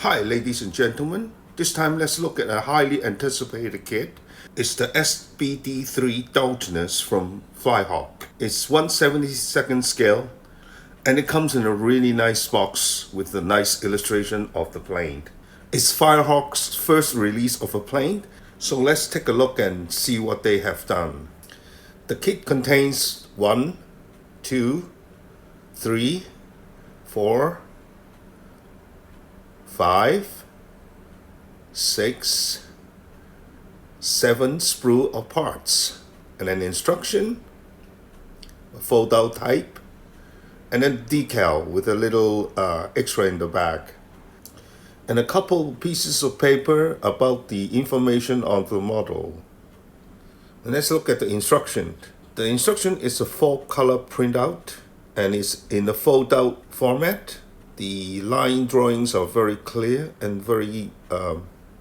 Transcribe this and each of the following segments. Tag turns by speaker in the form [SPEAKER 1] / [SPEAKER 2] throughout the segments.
[SPEAKER 1] Hi ladies and gentlemen, this time let's look at a highly anticipated kit. It's the SBD-3 Dauntless from Flyhawk. It's 1/72nd scale and it comes in a really nice box with a nice illustration of the plane. It's Flyhawk's first release of a plane, so let's take a look and see what they have done. The kit contains 1, 2, 3, 4, 5, 6, 7 sprue of parts, and an instruction, a fold-out type, and then decal with a little X-ray in the back, and a couple pieces of paper about the information on the model. And let's look at the instruction. The instruction is a 4-color printout, and it's in the fold-out format. The line drawings are very clear and very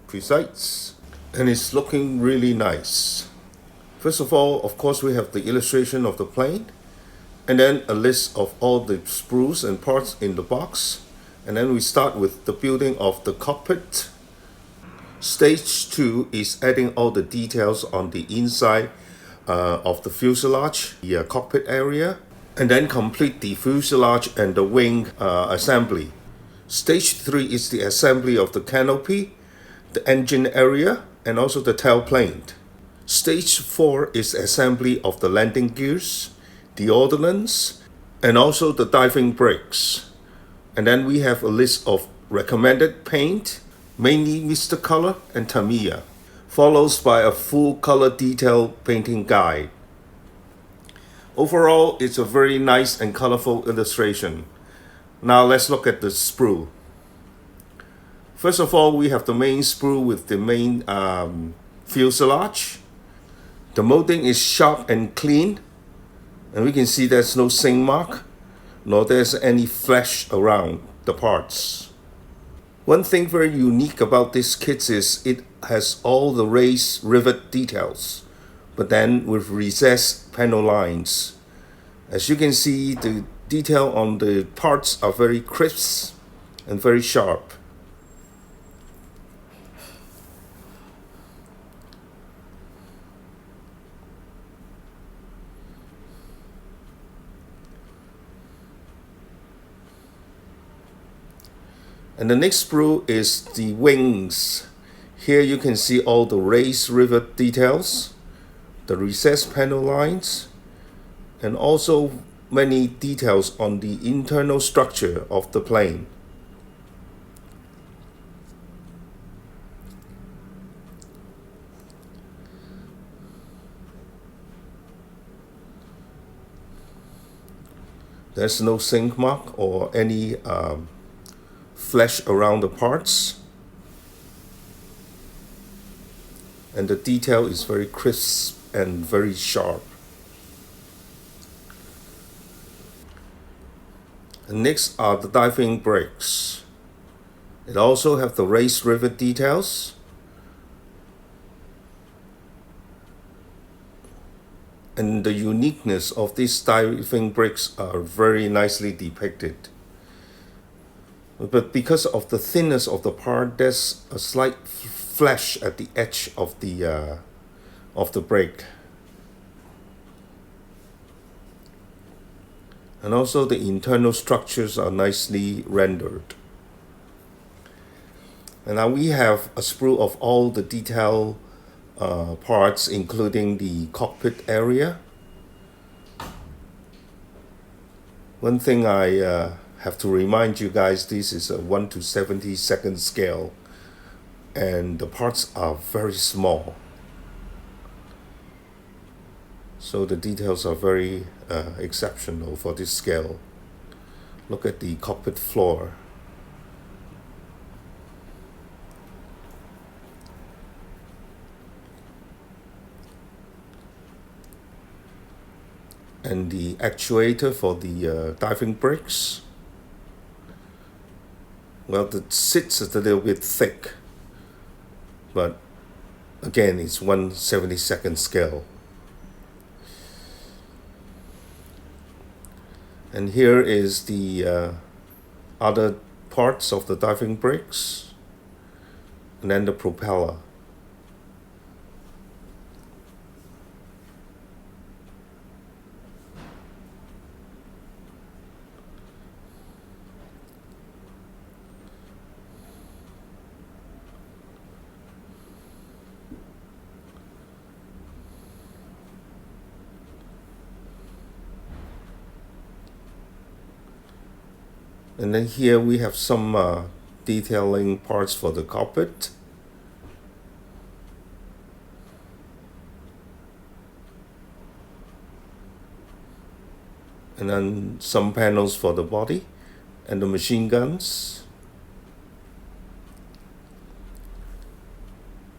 [SPEAKER 1] precise, and it's looking really nice. First of all, of course, we have the illustration of the plane, and then a list of all the sprues and parts in the box, and then we start with the building of the cockpit. Stage 2 is adding all the details on the inside of the fuselage, the cockpit area, and then complete the fuselage and the wing assembly. Stage 3 is the assembly of the canopy, the engine area, and also the tailplane. Stage 4 is assembly of the landing gears, the ordnance, and also the diving brakes. And then we have a list of recommended paint, mainly Mr. Color and Tamiya, followed by a full color detail painting guide. Overall, it's a very nice and colorful illustration. Now let's look at the sprue. First of all, we have the main sprue with the main fuselage. The molding is sharp and clean, and we can see there's no sink mark, nor there's any flash around the parts. One thing very unique about this kit is it has all the raised rivet details, but then with recessed panel lines. As you can see, the detail on the parts are very crisp and very sharp. And the next sprue is the wings. Here you can see all the raised rivet details, the recessed panel lines, and also many details on the internal structure of the plane. There's no sink mark or any flash around the parts, and the detail is very crisp and very sharp. And next are the diving brakes. It also have the raised rivet details, and the uniqueness of these diving brakes are very nicely depicted. But because of the thinness of the part, there's a slight flash at the edge of the brake. And also the internal structures are nicely rendered. And now we have a sprue of all the detail parts, including the cockpit area. One thing I have to remind you guys, this is a 1/72nd scale, and the parts are very small, so the details are very exceptional for this scale. Look at the cockpit floor. And the actuator for the diving brakes. Well, it sits a little bit thick, but again, it's 1/72nd scale. And here is the other parts of the diving brakes, and then the propeller. And then here we have some detailing parts for the cockpit. And then some panels for the body and the machine guns.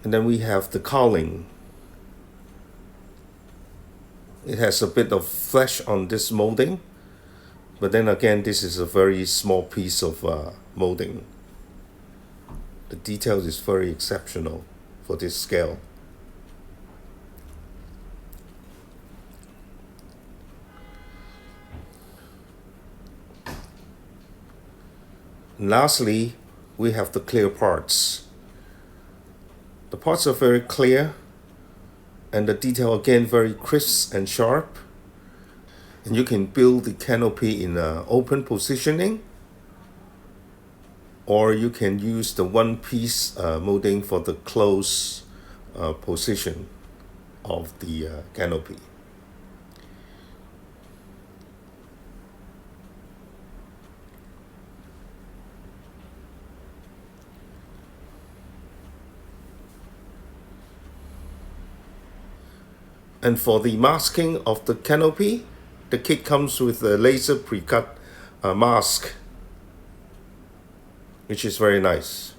[SPEAKER 1] And then we have the cowling. It has a bit of flesh on this molding, but then again, this is a very small piece of molding. The detail is very exceptional for this scale. And lastly, we have the clear parts. The parts are very clear, and the detail again very crisp and sharp. And you can build the canopy in open positioning, or you can use the one-piece molding for the closed position of the canopy. And for the masking of the canopy, the kit comes with a laser pre-cut mask, which is very nice.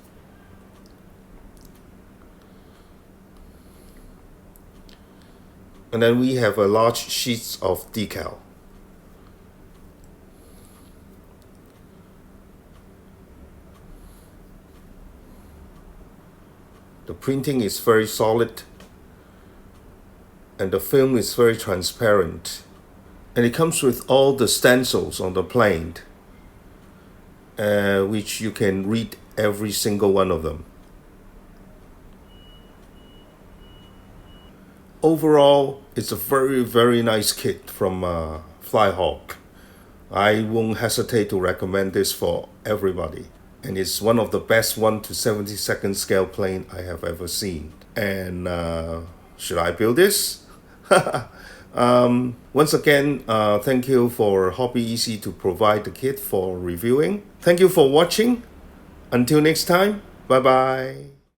[SPEAKER 1] And then we have a large sheets of decal. The printing is very solid, and the film is very transparent. And it comes with all the stencils on the plane, which you can read every single one of them. Overall, it's a very, very nice kit from Flyhawk. I won't hesitate to recommend this for everybody. And it's one of the best 1 to 72nd scale plane I have ever seen. And should I build this? Once again, thank you for Hobby Easy to provide the kit for reviewing. Thank you for watching. Until next time, bye bye.